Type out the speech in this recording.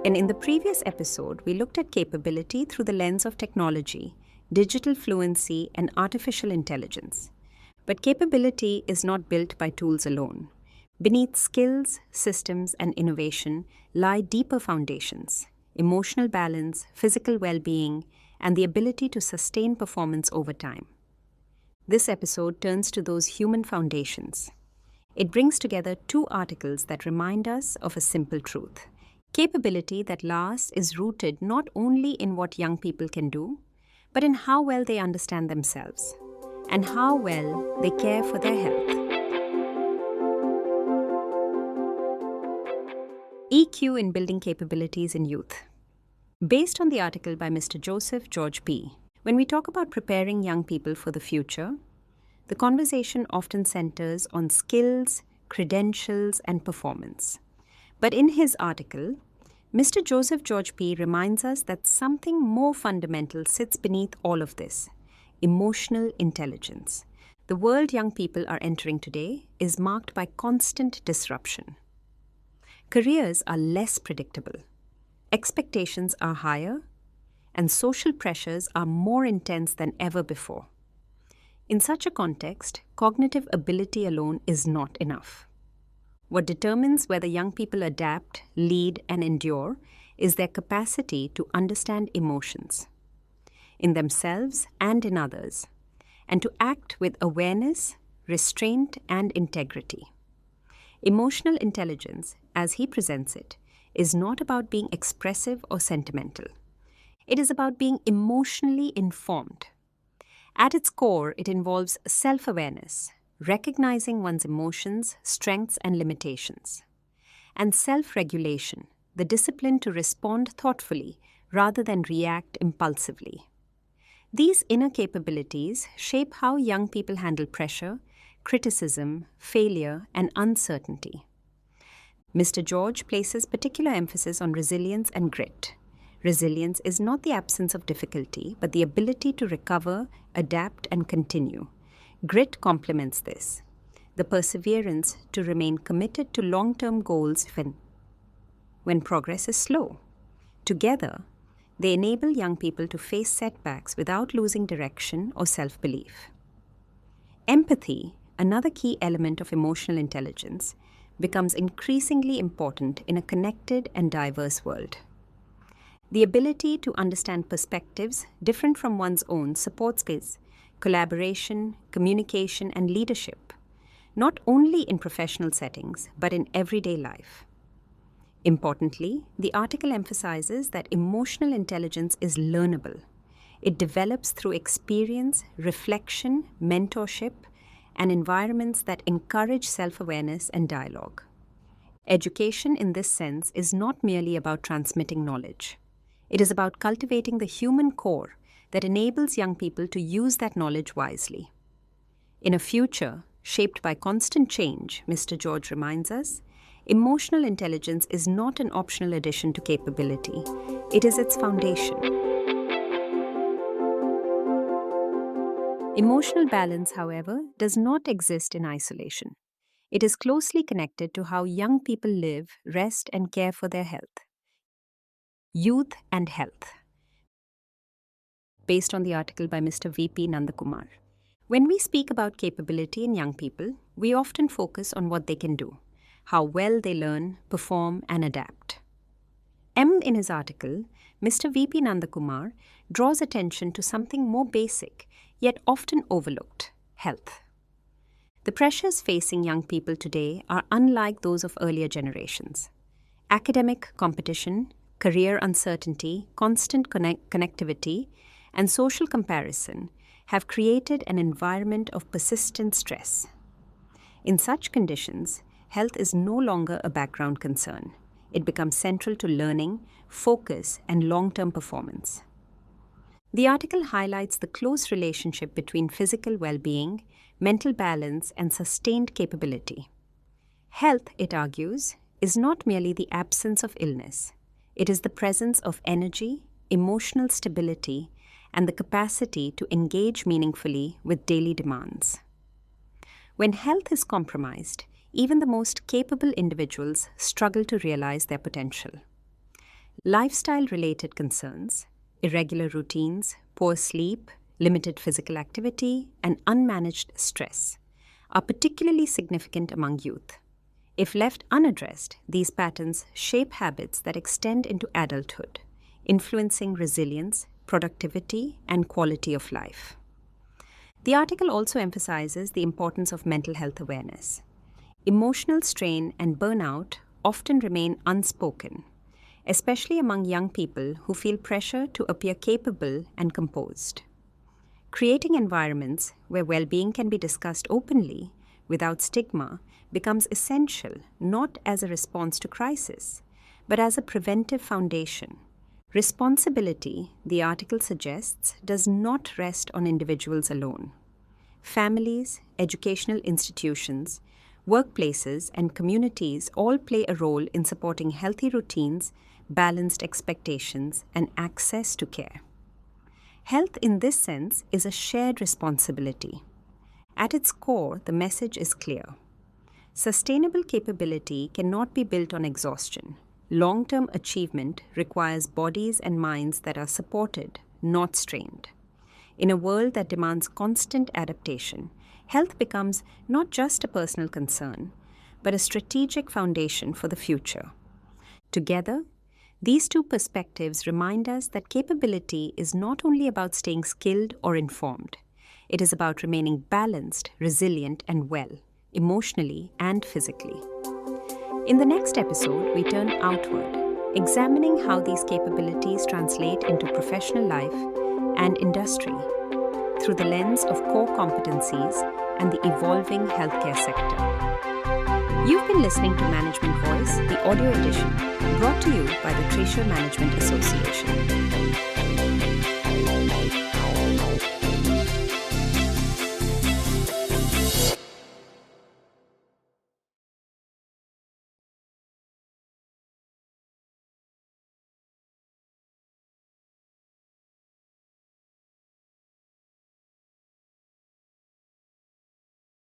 And in the previous episode, we looked at capability through the lens of technology, digital fluency, and artificial intelligence. But capability is not built by tools alone. Beneath skills, systems, and innovation lie deeper foundations: emotional balance, physical well-being, and the ability to sustain performance over time. This episode turns to those human foundations. It brings together two articles that remind us of a simple truth. Capability that lasts is rooted not only in what young people can do, but in how well they understand themselves and how well they care for their health. EQ in building capabilities in youth. Based on the article by Mr. Joseph George P., when we talk about preparing young people for the future, the conversation often centers on skills, credentials, and performance. But in his article, Mr. Joseph George P. reminds us that something more fundamental sits beneath all of this: emotional intelligence. The world young people are entering today is marked by constant disruption. Careers are less predictable, expectations are higher, and social pressures are more intense than ever before. In such a context, cognitive ability alone is not enough. What determines whether young people adapt, lead, and endure is their capacity to understand emotions in themselves and in others, and to act with awareness, restraint, and integrity. Emotional intelligence, as he presents it, is not about being expressive or sentimental. It is about being emotionally informed. At its core, it involves self-awareness, recognizing one's emotions, strengths, and limitations, and self-regulation, the discipline to respond thoughtfully rather than react impulsively. These inner capabilities shape how young people handle pressure, criticism, failure, and uncertainty. Mr. George places particular emphasis on resilience and grit. Resilience is not the absence of difficulty, but the ability to recover, adapt, and continue. Grit complements this: the perseverance to remain committed to long-term goals when progress is slow. Together, they enable young people to face setbacks without losing direction or self-belief. Empathy, another key element of emotional intelligence, becomes increasingly important in a connected and diverse world. The ability to understand perspectives different from one's own supports collaboration, communication, and leadership, not only in professional settings, but in everyday life. Importantly, the article emphasizes that emotional intelligence is learnable. It develops through experience, reflection, mentorship, and environments that encourage self-awareness and dialogue. Education, in this sense, is not merely about transmitting knowledge. It is about cultivating the human core that enables young people to use that knowledge wisely. In a future shaped by constant change, Mr. George reminds us, emotional intelligence is not an optional addition to capability. It is its foundation. Emotional balance, however, does not exist in isolation. It is closely connected to how young people live, rest, and care for their health. Youth and health. Based on the article by Mr. V.P. Nandakumar. When we speak about capability in young people, we often focus on what they can do, how well they learn, perform, and adapt. In his article, Mr. V.P. Nandakumar draws attention to something more basic, yet often overlooked: health. The pressures facing young people today are unlike those of earlier generations. Academic competition, career uncertainty, constant connectivity, and social comparison have created an environment of persistent stress. In such conditions, health is no longer a background concern. It becomes central to learning, focus, and long-term performance. The article highlights the close relationship between physical well-being, mental balance, and sustained capability. Health, it argues, is not merely the absence of illness. It is the presence of energy, emotional stability, and the capacity to engage meaningfully with daily demands. When health is compromised, even the most capable individuals struggle to realize their potential. Lifestyle-related concerns, irregular routines, poor sleep, limited physical activity, and unmanaged stress are particularly significant among youth. If left unaddressed, these patterns shape habits that extend into adulthood, influencing resilience, productivity, and quality of life. The article also emphasizes the importance of mental health awareness. Emotional strain and burnout often remain unspoken, especially among young people who feel pressure to appear capable and composed. Creating environments where well-being can be discussed openly, without stigma, becomes essential not as a response to crisis, but as a preventive foundation. Responsibility, the article suggests, does not rest on individuals alone. Families, educational institutions, workplaces, and communities all play a role in supporting healthy routines, balanced expectations, and access to care. Health in this sense is a shared responsibility. At its core, the message is clear. Sustainable capability cannot be built on exhaustion. Long-term achievement requires bodies and minds that are supported, not strained. In a world that demands constant adaptation, health becomes not just a personal concern, but a strategic foundation for the future. Together, these two perspectives remind us that capability is not only about staying skilled or informed. It is about remaining balanced, resilient, and well, emotionally and physically. In the next episode, we turn outward, examining how these capabilities translate into professional life and industry through the lens of core competencies and the evolving healthcare sector. You've been listening to Management Voice, the audio edition, brought to you by the Treasure Management Association.